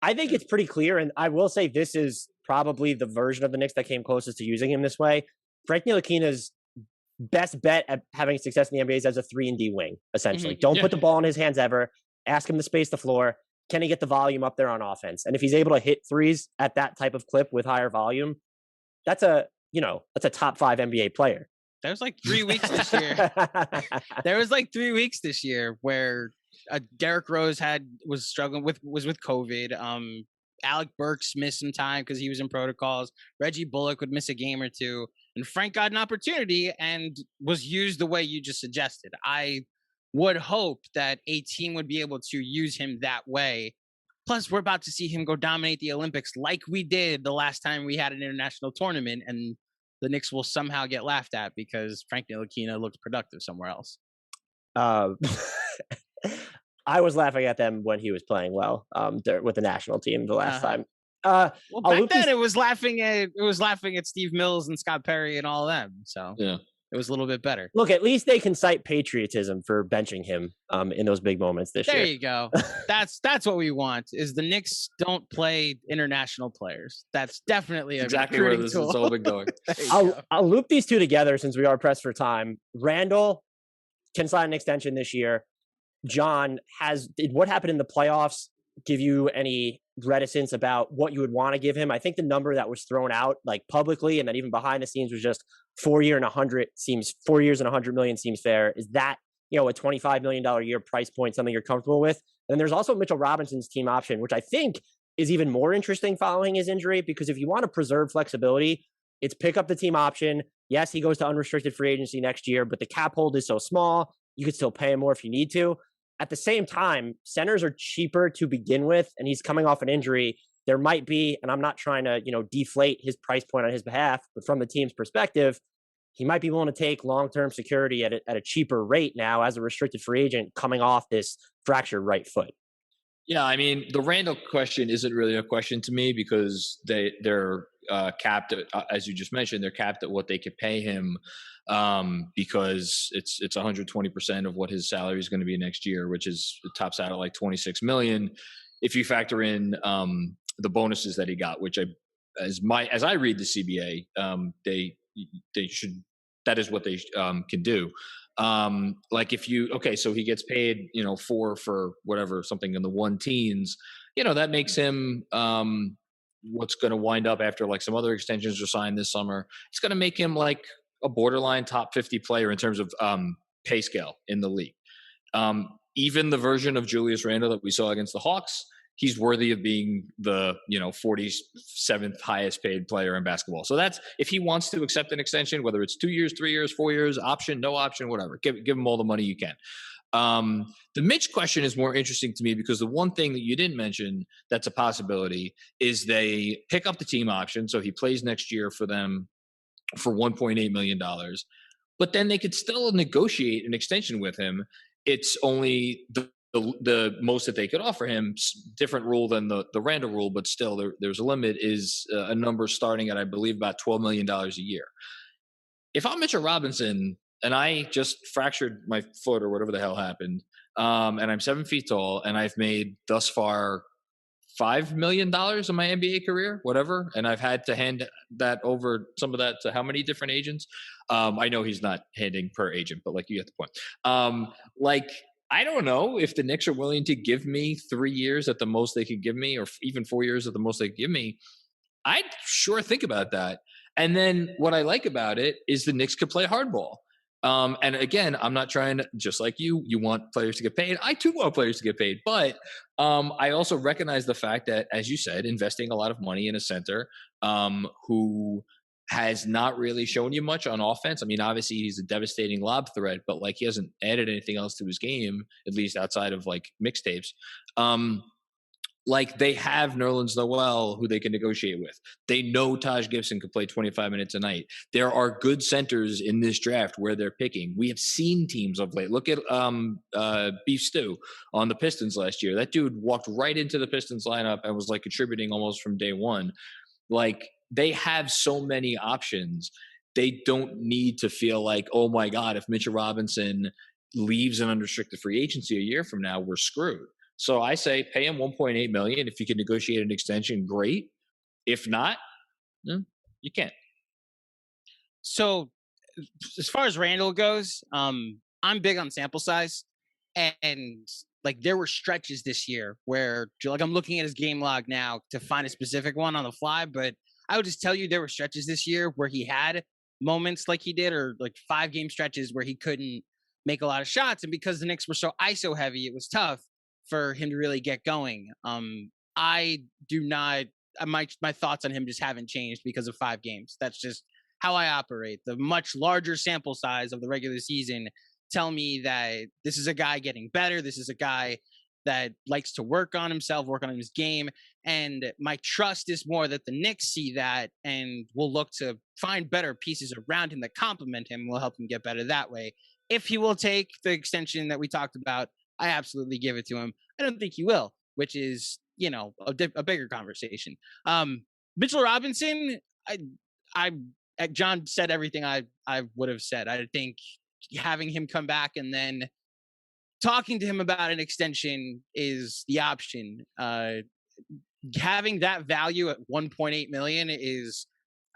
I think it's pretty clear, and I will say this is probably the version of the Knicks that came closest to using him this way. Frank Ntilikina's best bet at having success in the NBA is as a 3-and-D wing, essentially. Mm-hmm. Don't put the ball in his hands ever. Ask him to space the floor. Can he get the volume up there on offense? And if he's able to hit threes at that type of clip with higher volume, that's a top 5 NBA player. There was like 3 weeks this year. There was like 3 weeks this year where Derrick Rose was struggling with COVID. Alec Burks missed some time because he was in protocols. Reggie Bullock would miss a game or 2, and Frank got an opportunity and was used the way you just suggested. I would hope that a team would be able to use him that way. Plus, we're about to see him go dominate the Olympics like we did the last time we had an international tournament, and the Knicks will somehow get laughed at because Frank Ntilikina looked productive somewhere else. I was laughing at them when he was playing well with the national team the last time. Well, back then it was laughing at Steve Mills and Scott Perry and all of them. So yeah, it was a little bit better. Look, at least they can cite patriotism for benching him in those big moments this year. There you go. That's what we want. Is the Knicks don't play international players. That's definitely exactly where this has all been going. I'll loop these two together since we are pressed for time. Randle can sign an extension this year. John, did what happened in the playoffs give you any reticence about what you would want to give him? I think the number that was thrown out like publicly and then even behind the scenes was just 4 years and $100 million seems fair. Is that, a $25 million a year price point, something you're comfortable with? And there's also Mitchell Robinson's team option, which I think is even more interesting following his injury, because if you want to preserve flexibility, it's pick up the team option. Yes, he goes to unrestricted free agency next year, but the cap hold is so small, you could still pay him more if you need to. At the same time, centers are cheaper to begin with, and he's coming off an injury. There might be, and I'm not trying to, deflate his price point on his behalf, but from the team's perspective, he might be willing to take long-term security at a cheaper rate now as a restricted free agent coming off this fractured right foot. Yeah, I mean, the Randle question isn't really a question to me because they're capped at, as you just mentioned, they're capped at what they could pay him because it's 120% of what his salary is going to be next year, which is it tops out at like 26 million. If you factor in the bonuses that he got, which as I read the CBA, they should, that is what they can do. Like if you, okay, so he gets paid, 4 for whatever, something in the 1 teens, that makes him, what's going to wind up after like some other extensions are signed this summer. It's going to make him like a borderline top 50 player in terms of, pay scale in the league. Even the version of Julius Randle that we saw against the Hawks, he's worthy of being the 47th highest paid player in basketball. So that's, if he wants to accept an extension, whether it's 2 years, 3 years, 4 years, option, no option, whatever, give him all the money you can. The Mitch question is more interesting to me because the one thing that you didn't mention that's a possibility is they pick up the team option, so he plays next year for them for $1.8 million, but then they could still negotiate an extension with him. It's only the most that they could offer him, different rule than the Randle rule, but still there's a limit, is a number starting at, I believe, about $12 million a year. If I'm Mitchell Robinson and I just fractured my foot or whatever the hell happened, and I'm 7 feet tall and I've made thus far $5 million in my NBA career, whatever, and I've had to hand that over, some of that, to how many different agents? I know he's not handing per agent, but like, you get the point. I don't know if the Knicks are willing to give me 3 years at the most they could give me, or even 4 years at the most they could give me. I'd sure think about that. And then what I like about it is the Knicks could play hardball. And again, I'm not trying to, just like you want players to get paid. I too want players to get paid. But I also recognize the fact that, as you said, investing a lot of money in a center who has not really shown you much on offense. I mean, obviously he's a devastating lob threat, but like he hasn't added anything else to his game, at least outside of like mixtapes. Like they have Nerlens Noel who they can negotiate with. They know Taj Gibson could play 25 minutes a night. There are good centers in this draft where they're picking. We have seen teams of late. Look at Beef Stew on the Pistons last year. That dude walked right into the Pistons lineup and was like contributing almost from day one. Like, they have so many options. They don't need to feel like, oh my God, if Mitchell Robinson leaves an unrestricted free agency a year from now, we're screwed. So I say pay him $1.8 million. If you can negotiate an extension, great. If not, you can't. So as far as Randle goes, I'm big on sample size, and like there were stretches this year where, like, I'm looking at his game log now to find a specific one on the fly, but I would just tell you there were stretches this year where he had moments like he did, or like 5-game stretches where he couldn't make a lot of shots. And because the Knicks were so ISO heavy, it was tough for him to really get going. I do not, my thoughts on him just haven't changed because of 5 games. That's just how I operate. The much larger sample size of the regular season tell me that this is a guy getting better. This is a guy that likes to work on himself, work on his game. And my trust is more that the Knicks see that and will look to find better pieces around him that complement him, will help him get better that way. If he will take the extension that we talked about, I absolutely give it to him. I don't think he will, which is, a bigger conversation. Mitchell Robinson, John said everything I would have said. I think having him come back and then talking to him about an extension is the option. Having that value at $1.8 million is,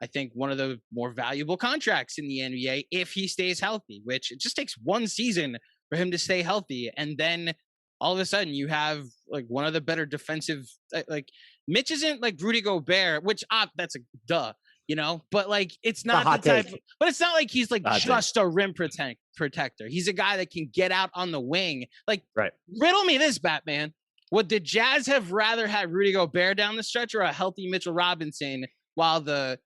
I think, one of the more valuable contracts in the NBA if he stays healthy, which it just takes 1 season for him to stay healthy. And then all of a sudden you have like one of the better defensive, like Mitch isn't like Rudy Gobert, which that's a duh, but like, it's not the type, but it's not like he's like just a rim protector. He's a guy that can get out on the wing. Like, right. Riddle me this, Batman. Would the Jazz have rather had Rudy Gobert down the stretch or a healthy Mitchell Robinson while the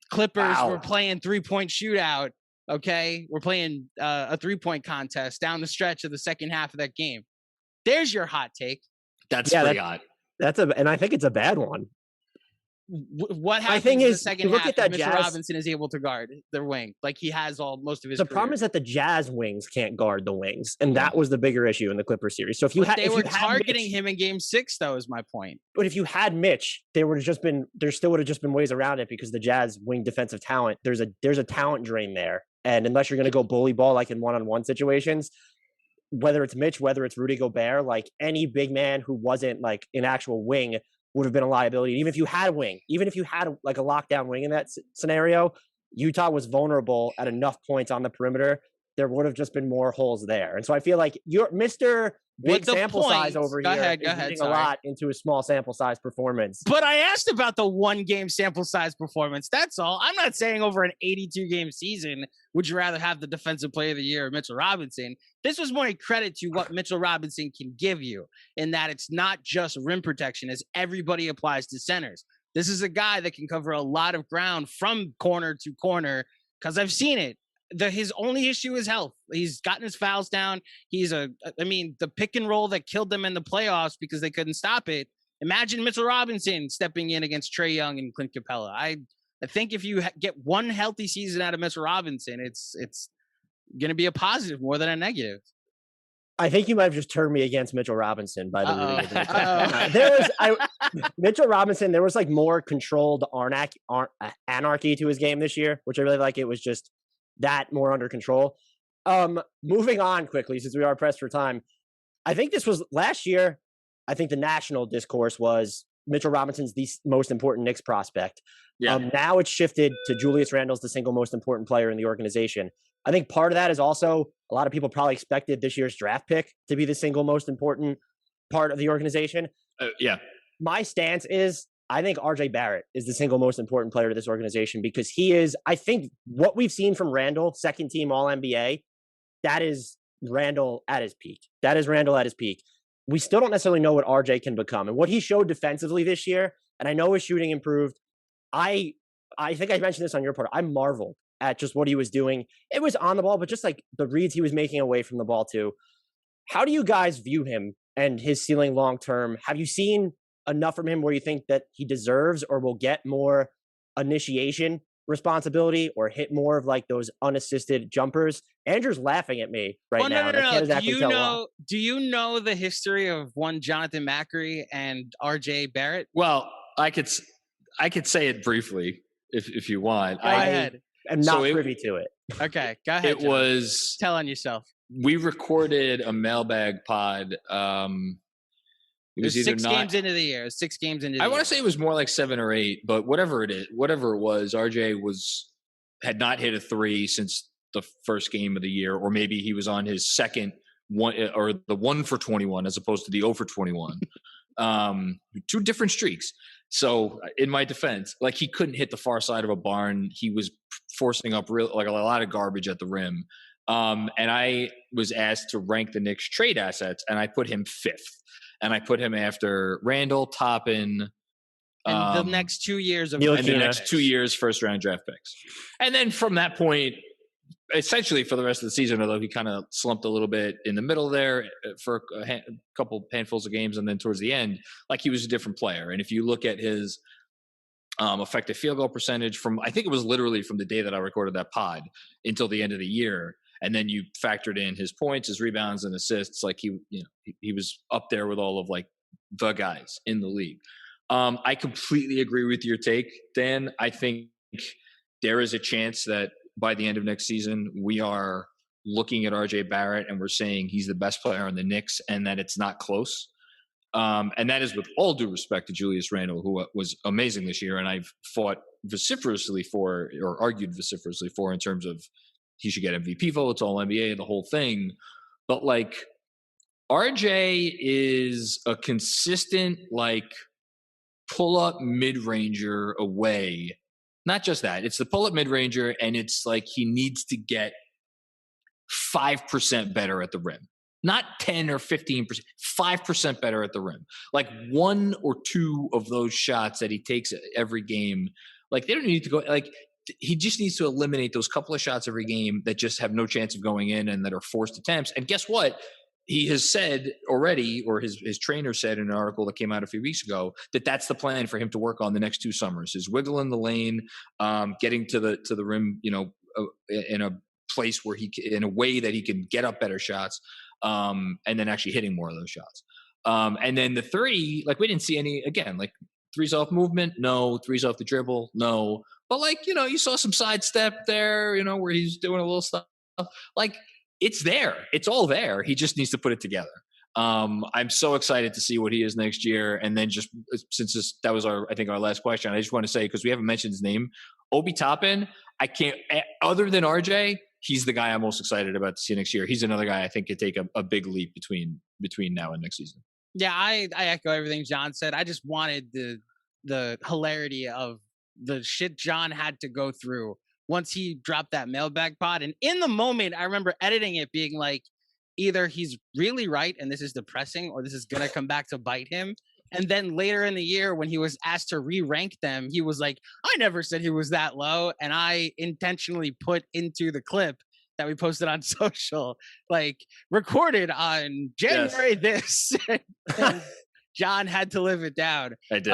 Clippers were playing 3-point shootout? Okay, we're playing a 3-point contest down the stretch of the second half of that game. There's your hot take. That's pretty hot. And I think it's a bad one. what My happens thing in the is, second you look half at that if Mitchell Jazz. Robinson is able to guard their wing like he has most of his The career? problem is that the Jazz wings can't guard the wings, and Yeah. that was the bigger issue in the Clippers series. So if you But had, they if were you had targeting Mitch, him in Game 6, though, is my point. but if you had Mitch, there still would have just been ways around it because the Jazz wing defensive talent, there's a talent drain there, and unless you're going to go bully ball like in one-on-one situations, whether it's Mitch, whether it's Rudy Gobert, like any big man who wasn't like an actual wing would have been a liability. Even if you had a wing, even if you had like a lockdown wing in that scenario, Utah was vulnerable at enough points on the perimeter. There would have just been more holes there. And so I feel like you're Mr. Big sample size over Go here ahead, is reading a lot into a small sample size performance. But I asked about the 1 game sample size performance. That's all. I'm not saying over an 82 game season, would you rather have the defensive player of the year or Mitchell Robinson? This was more a credit to what Mitchell Robinson can give you in that it's not just rim protection as everybody applies to centers. This is a guy that can cover a lot of ground from corner to corner because I've seen it. His only issue is health. He's gotten his fouls down. The pick and roll that killed them in the playoffs because they couldn't stop it. Imagine Mitchell Robinson stepping in against Trae Young and Clint Capella. I think if you get one healthy season out of Mitchell Robinson, it's going to be a positive more than a negative. I think you might have just turned me against Mitchell Robinson by the Rudy. Mitchell Robinson, there was like more controlled anarchy to his game this year, which I really like. It was just that more under control. Moving on quickly, since we are pressed for time. I think this was last year. I think the national discourse was Mitchell Robinson's the most important Knicks prospect. Yeah. Now it's shifted to Julius Randle's the single most important player in the organization. I think part of that is also a lot of people probably expected this year's draft pick to be the single most important part of the organization. Yeah. My stance is I think RJ Barrett is the single most important player to this organization because he is, I think what we've seen from Randle, second team All NBA, that is Randle at his peak. That is Randle at his peak. We still don't necessarily know what RJ can become. And what he showed defensively this year, and I know his shooting improved, I think I mentioned this on your part. I marveled at just what he was doing. It was on the ball, but just like the reads he was making away from the ball too. How do you guys view him and his ceiling long term? Have you seen enough from him where you think that he deserves or will get more initiation responsibility or hit more of like those unassisted jumpers? Andrew's laughing at me right now. No. Do you know the history of one Jonathan Macri and RJ Barrett? Well, I could say it briefly if you want. Go ahead. I'm not privy to it. Okay, go ahead. John. Was tell on yourself. We recorded a mailbag pod. It was either 6 games into the year. 6 games into. I want to say it was more like 7 or 8, but whatever it was, RJ had not hit a 3 since the first game of the year, or maybe he was on his second one or the 1 for 21 as opposed to the 0 for 21. 2 different streaks. So in my defense, like he couldn't hit the far side of a barn. He was forcing up a lot of garbage at the rim. And I was asked to rank the Knicks trade assets, and I put him 5th. And I put him after Randle, Toppin, and the next 2 years of and the next 2 years first round draft picks. And then from that point, essentially for the rest of the season, although he kind of slumped a little bit in the middle there for a couple handfuls of games, and then towards the end, like he was a different player. And if you look at his effective field goal percentage from, I think it was literally from the day that I recorded that pod until the end of the year, and then you factored in his points, his rebounds, and assists, like he was up there with all of like the guys in the league. I completely agree with your take, Dan. I think there is a chance that by the end of next season, we are looking at RJ Barrett and we're saying he's the best player on the Knicks and that it's not close. And that is with all due respect to Julius Randle, who was amazing this year. And I've fought vociferously for, or argued vociferously for, in terms of he should get MVP votes, all NBA, the whole thing. But like RJ is a consistent, like pull up mid-ranger away. Not just that, it's the pull up mid-ranger, and it's like he needs to get 5% better at the rim. Not 10 or 15%, 5% better at the rim. Like 1 or 2 of those shots that he takes every game, like they don't need to go, like he just needs to eliminate those couple of shots every game that just have no chance of going in and that are forced attempts. And guess what? he has said already, or his trainer said in an article that came out a few weeks ago, that that's the plan for him to work on the next 2 summers: is wiggling the lane, getting to the rim, in a place where in a way that he can get up better shots, and then actually hitting more of those shots. And then the 3, like, we didn't see any, again, like, 3s off movement, no. 3s off the dribble, no. But, like, you saw some sidestep there, where he's doing a little stuff. Like, it's there. It's all there. He just needs to put it together. I'm so excited to see what he is next year. And then just since that was our last question, I just want to say, because we haven't mentioned his name, Obi Toppin, I can't, other than RJ, he's the guy I'm most excited about to see next year. He's another guy I think could take a big leap between now and next season. Yeah, I echo everything John said. I just wanted the hilarity of the shit John had to go through once he dropped that mailbag pod. And in the moment, I remember editing it being like, either he's really right and this is depressing, or this is going to come back to bite him. And then later in the year, when he was asked to re-rank them, he was like, I never said he was that low. And I intentionally put into the clip that we posted on social, like, recorded on January this. And John had to live it down. I did.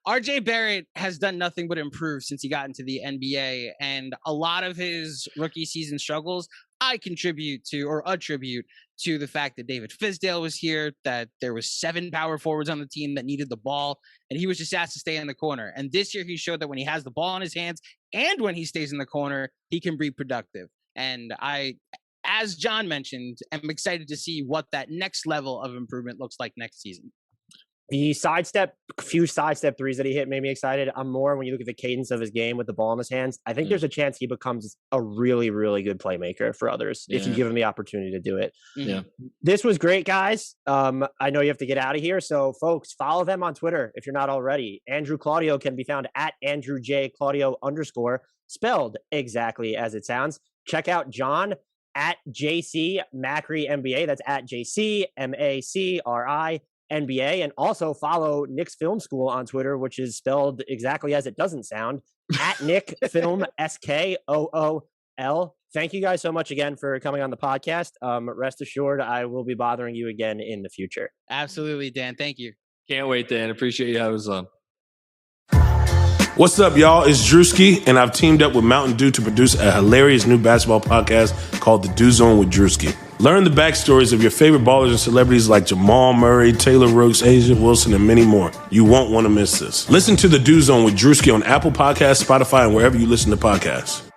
RJ Barrett has done nothing but improve since he got into the NBA, and a lot of his rookie season struggles I attribute to the fact that David Fizdale was here, that there was 7 power forwards on the team that needed the ball, and he was just asked to stay in the corner. And this year he showed that when he has the ball in his hands and when he stays in the corner, he can be productive. And I, as John mentioned, am excited to see what that next level of improvement looks like next season. The few sidestep 3s that he hit made me excited. I'm more, when you look at the cadence of his game with the ball in his hands, I think there's a chance he becomes a really, really good playmaker for others if you give him the opportunity to do it. Yeah. This was great, guys. I know you have to get out of here. So, folks, follow them on Twitter if you're not already. Andrew Claudio can be found at AndrewJClaudio _, spelled exactly as it sounds. Check out John at JC Macri NBA. That's at JC MACRI NBA, and also follow Knicks Film School on Twitter, which is spelled exactly as it doesn't sound, at Nick Film SKOOL. Thank you guys so much again for coming on the podcast. Rest assured, I will be bothering you again in the future. Absolutely, Dan. Thank you. Can't wait, Dan. Appreciate you having us on. What's up, y'all? It's Drewski, and I've teamed up with Mountain Dew to produce a hilarious new basketball podcast called The Dew Zone with Drewski. Learn the backstories of your favorite ballers and celebrities like Jamal Murray, Taylor Rooks, Asia Wilson, and many more. You won't want to miss this. Listen to The Dew Zone with Drewski on Apple Podcasts, Spotify, and wherever you listen to podcasts.